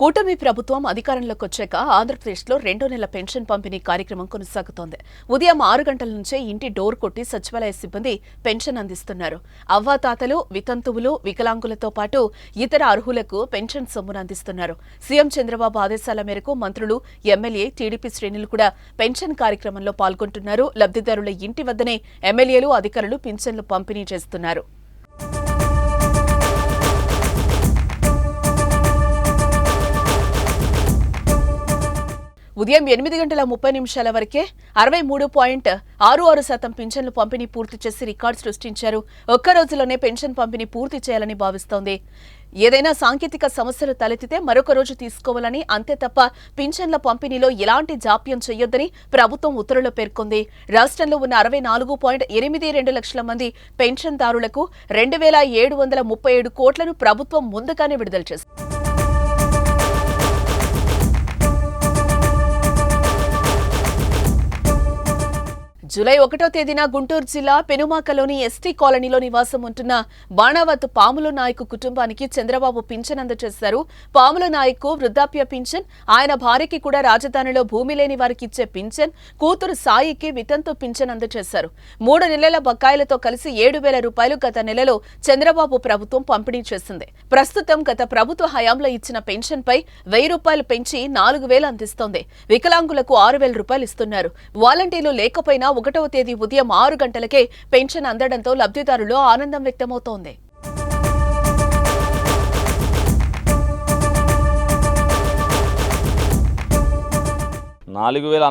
కూటమి ప్రభుత్వం అధికారంలోకి వచ్చాక ఆంధ్రప్రదేశ్లో 2వ నెల పెన్షన్ పంపిణీ కార్యక్రమం కొనసాగుతోంది. ఉదయం 6 గంటల నుంచే ఇంటి డోర్ కొట్టి సచివాలయ సిబ్బంది పెన్షన్ అందిస్తున్నారు. అవ్వాతాతలు, వితంతువులు, వికలాంగులతో పాటు ఇతర అర్హులకు పెన్షన్ సొమ్మును అందిస్తున్నారు. సీఎం చంద్రబాబు ఆదేశాల మేరకు మంత్రులు, ఎమ్మెల్యే, టీడీపీ శ్రేణులు కూడా పెన్షన్ కార్యక్రమంలో పాల్గొంటున్నారు. లబ్ధిదారుల ఇంటి వద్దనే ఎమ్మెల్యేలు, అధికారులు పింఛన్లు పంపిణీ చేస్తున్నారు. ఉదయం 8:30 వరకే 63.66% పింఛన్లు పంపిణీ పూర్తి చేసి రికార్డు సృష్టించారు. ఒక్క రోజులోనే పెన్షన్ పంపిణీ పూర్తి చేయాలని భావిస్తోంది. ఏదైనా సాంకేతిక సమస్యలు తలెత్తితే మరొక రోజు తీసుకోవాలని, అంతే తప్ప పింఛన్ల పంపిణీలో ఎలాంటి జాప్యం చేయొద్దని ప్రభుత్వం ఉత్తర్వుల్లో పేర్కొంది. రాష్ట్రంలో ఉన్న 64.82 లక్షల మంది పెన్షన్దారులకు 2,737 కోట్లను ప్రభుత్వం ముందుగానే విడుదల చేసింది. జూలై 1వ తేదీన గుంటూరు జిల్లా పెనుమాకలోని ఎస్టీ కాలనీలో నివాసం ఉంటున్న బాణావత్ పాముల నాయకు కుటుంబానికి చంద్రబాబు పింఛన్ అందజేశారు. పాముల నాయకు వృద్ధాప్య పింఛన్, ఆయన భార్యకి కూడా రాజధానిలో భూమి లేని వారికి ఇచ్చే పింఛన్, కూతురు సాయికి వితంతు పింఛన్ అందజేశారు. 3 నెలల బకాయిలతో కలిసి 7,000 రూపాయలు గత నెలలో చంద్రబాబు ప్రభుత్వం పంపిణీ చేసింది. ప్రస్తుతం గత ప్రభుత్వ హయాంలో ఇచ్చిన పెన్షన్ పై 1,000 రూపాయలు పెంచి 4,000 అందిస్తోంది. వికలాంగులకు 6,000 రూపాయలు ఇస్తున్నారు. వాలంటీర్లు లేకపోయినా 1వ తేదీ ఉదయం 6 గంటలకే పెన్షన్ అందడంతో లబ్ధిదారులు ఆనందం వ్యక్తమవుతోంది.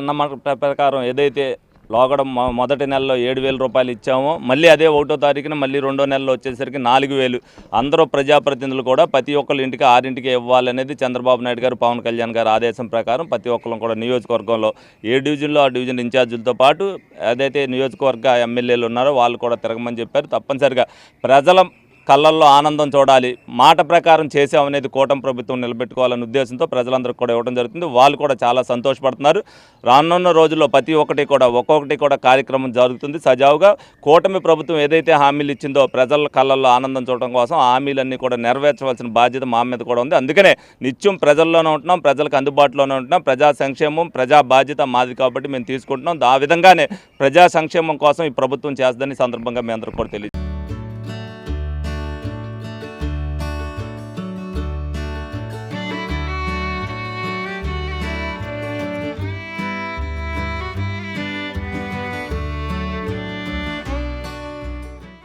అన్నమాట ప్రకారం ఏదైతే లోగడం మొదటి నెలలో 7,000 రూపాయలు ఇచ్చామో, మళ్ళీ అదే 1వ తారీఖున మళ్ళీ 2వ నెలలో వచ్చేసరికి 4,000. అందరూ ప్రజాప్రతినిధులు కూడా ప్రతి ఒక్కరి ఇంటికి 6 ఇవ్వాలనేది చంద్రబాబు నాయుడు గారు, పవన్ కళ్యాణ్ గారు ఆదేశం ప్రకారం ప్రతి ఒక్కరు కూడా నియోజకవర్గంలో ఏ డివిజన్లో ఆ డివిజన్ ఇన్ఛార్జీలతో పాటు ఏదైతే నియోజకవర్గ ఎమ్మెల్యేలు ఉన్నారో వాళ్ళు కూడా తిరగమని చెప్పారు. తప్పనిసరిగా ప్రజల కళ్ళల్లో ఆనందం చూడాలి, మాట ప్రకారం చేసామనేది కూటమి ప్రభుత్వం నిలబెట్టుకోవాలనే ఉద్దేశంతో ప్రజలందరికీ కూడా ఇవ్వడం జరుగుతుంది. వాళ్ళు కూడా చాలా సంతోషపడుతున్నారు. రానున్న రోజుల్లో ప్రతి ఒక్కొక్కటి కూడా కార్యక్రమం జరుగుతుంది సజావుగా. కూటమి ప్రభుత్వం ఏదైతే హామీలు ఇచ్చిందో ప్రజల కళ్ళల్లో ఆనందం చూడడం కోసం హామీలన్నీ కూడా నెరవేర్చవలసిన బాధ్యత మా మీద కూడా ఉంది. అందుకనే నిత్యం ప్రజల్లోనే ఉంటున్నాం, ప్రజలకు అందుబాటులోనే ఉంటున్నాం. ప్రజా సంక్షేమం, ప్రజా బాధ్యత మాది కాబట్టి మేము తీసుకుంటున్నాం. ఆ విధంగానే ప్రజా సంక్షేమం కోసం ఈ ప్రభుత్వం చేస్తుందని సందర్భంగా మీ అందరూ కూడా తెలియదు.